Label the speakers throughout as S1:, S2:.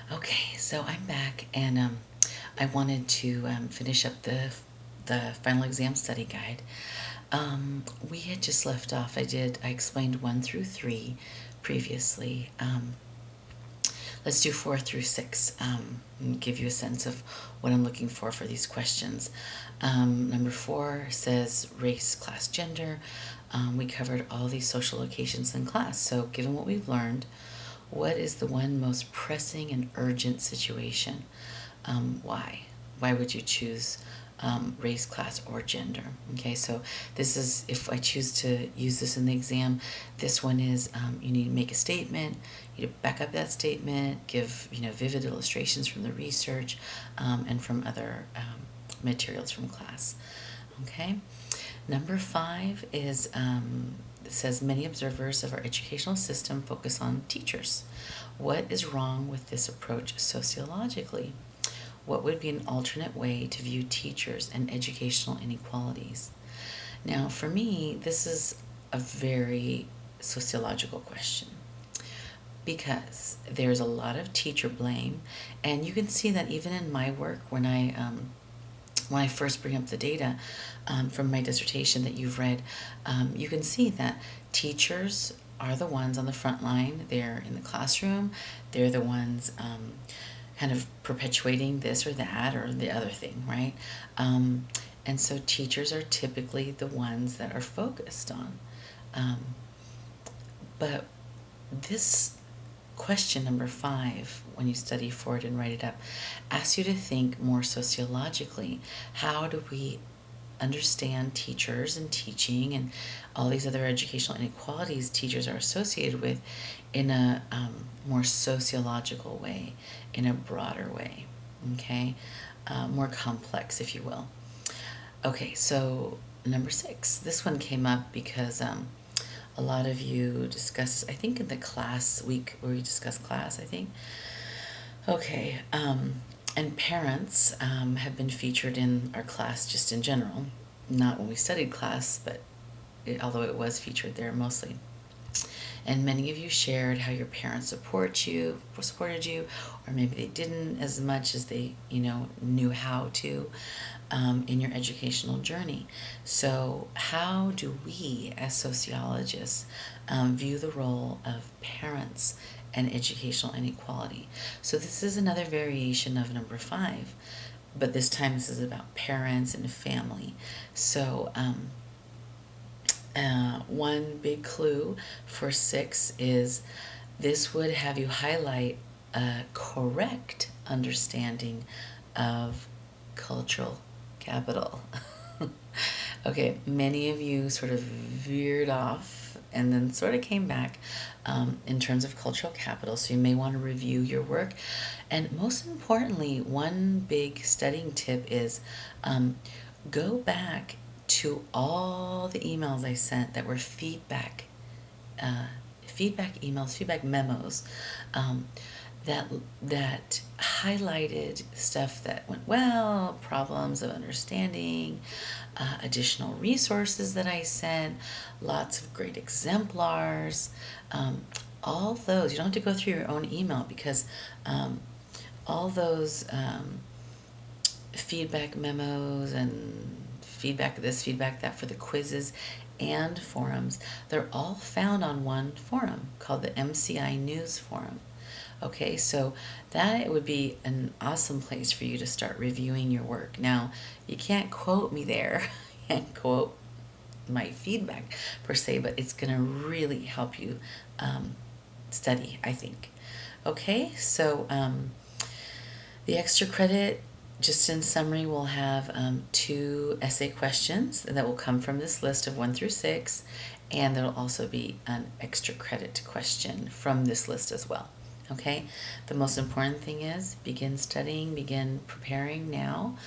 S1: Okay, so I'm back, and I wanted to finish up the final exam study guide. We had just left off. I explained 1 through 3 previously. Let's do 4 through 6, and give you a sense of what I'm looking for these questions. Number 4 says race, class, gender. We covered all these social locations in class. So, given what we've learned, what is the one most pressing and urgent situation? Why? Why would you choose race, class, or gender? Okay, so this is, if I choose to use this in the exam, this one is you need to make a statement, you need to back up that statement, give vivid illustrations from the research and from other materials from class. Okay, number 5 is it says many observers of our educational system focus on teachers. What is wrong with this approach sociologically? What would be an alternate way to view teachers and educational inequalities? Now, for me, this is a very sociological question because there's a lot of teacher blame, and you can see that even in my work when I first bring up the data from my dissertation that you've read, you can see that teachers are the ones on the front line. They're in the classroom. They're the ones kind of perpetuating this or that or the other thing, right? And so teachers are typically the ones that are focused on. But this question number 5, when you study for it and write it up, asks you to think more sociologically. How do we understand teachers and teaching and all these other educational inequalities teachers are associated with in a more sociological way, in a broader way, okay? More complex, if you will. Okay, so number 6, this one came up because a lot of you discuss, I think in the class week where we discussed class, I think. Okay, and parents have been featured in our class just in general, not when we studied class, but although it was featured there mostly. And many of you shared how your parents supported you, or maybe they didn't as much as they, knew how to in your educational journey. So, how do we, as sociologists, view the role of parents and educational inequality? So, this is another variation of number 5, but this time this is about parents and family. So, one big clue for 6 is this would have you highlight a correct understanding of cultural capital. Okay, many of you sort of veered off and then sort of came back in terms of cultural capital, so you may want to review your work. And most importantly, one big studying tip is go back to all the emails I sent that were feedback emails, feedback memos, that highlighted stuff that went well, problems of understanding, additional resources that I sent, lots of great exemplars, all those. You don't have to go through your own email because all those feedback memos and feedback this, feedback that for the quizzes and forums, they're all found on one forum called the MCI News Forum. Okay, so that would be an awesome place for you to start reviewing your work. Now, you can't quote me there, you can't quote my feedback per se, but it's going to really help you study, I think. Okay, so the extra credit, just in summary, we'll have 2 essay questions that will come from this list of 1 through 6, and there'll also be an extra credit question from this list as well. Okay, the most important thing is begin studying, begin preparing now,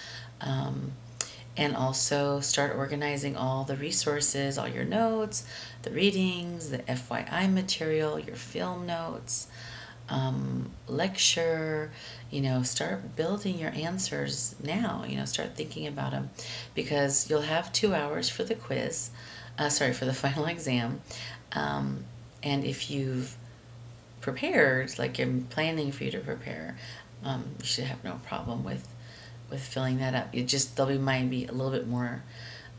S1: and also start organizing all the resources, all your notes, the readings, the FYI material, your film notes, lecture, start building your answers now, start thinking about them, because you'll have 2 hours for the quiz, for the final exam, and if you've prepared, like I'm planning for you to prepare, you should have no problem with filling that up. It just might be a little more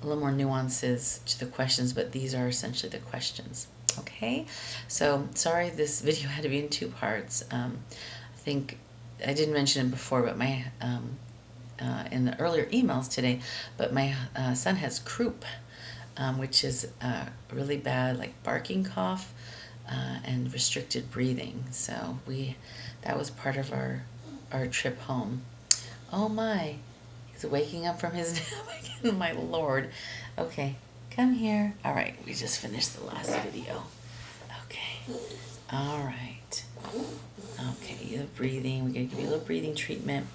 S1: nuances to the questions, but these are essentially the questions. Okay, so sorry this video had to be in 2 parts. I think I didn't mention it before, but my in the earlier emails today, but my son has croup, which is really bad, like barking cough and restricted breathing. So that was part of our trip home. Oh my, he's waking up from his nap again, my lord. Okay, come here. All right, we just finished the last video. Okay, all right. Okay, you're breathing. We're gonna give you a little breathing treatment.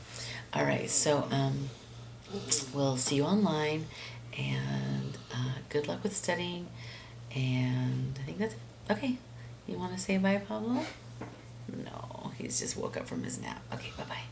S1: All right, so we'll see you online, and good luck with studying, and I think that's it. Okay, you want to say bye, Pablo? No, he's just woke up from his nap. Okay, bye-bye.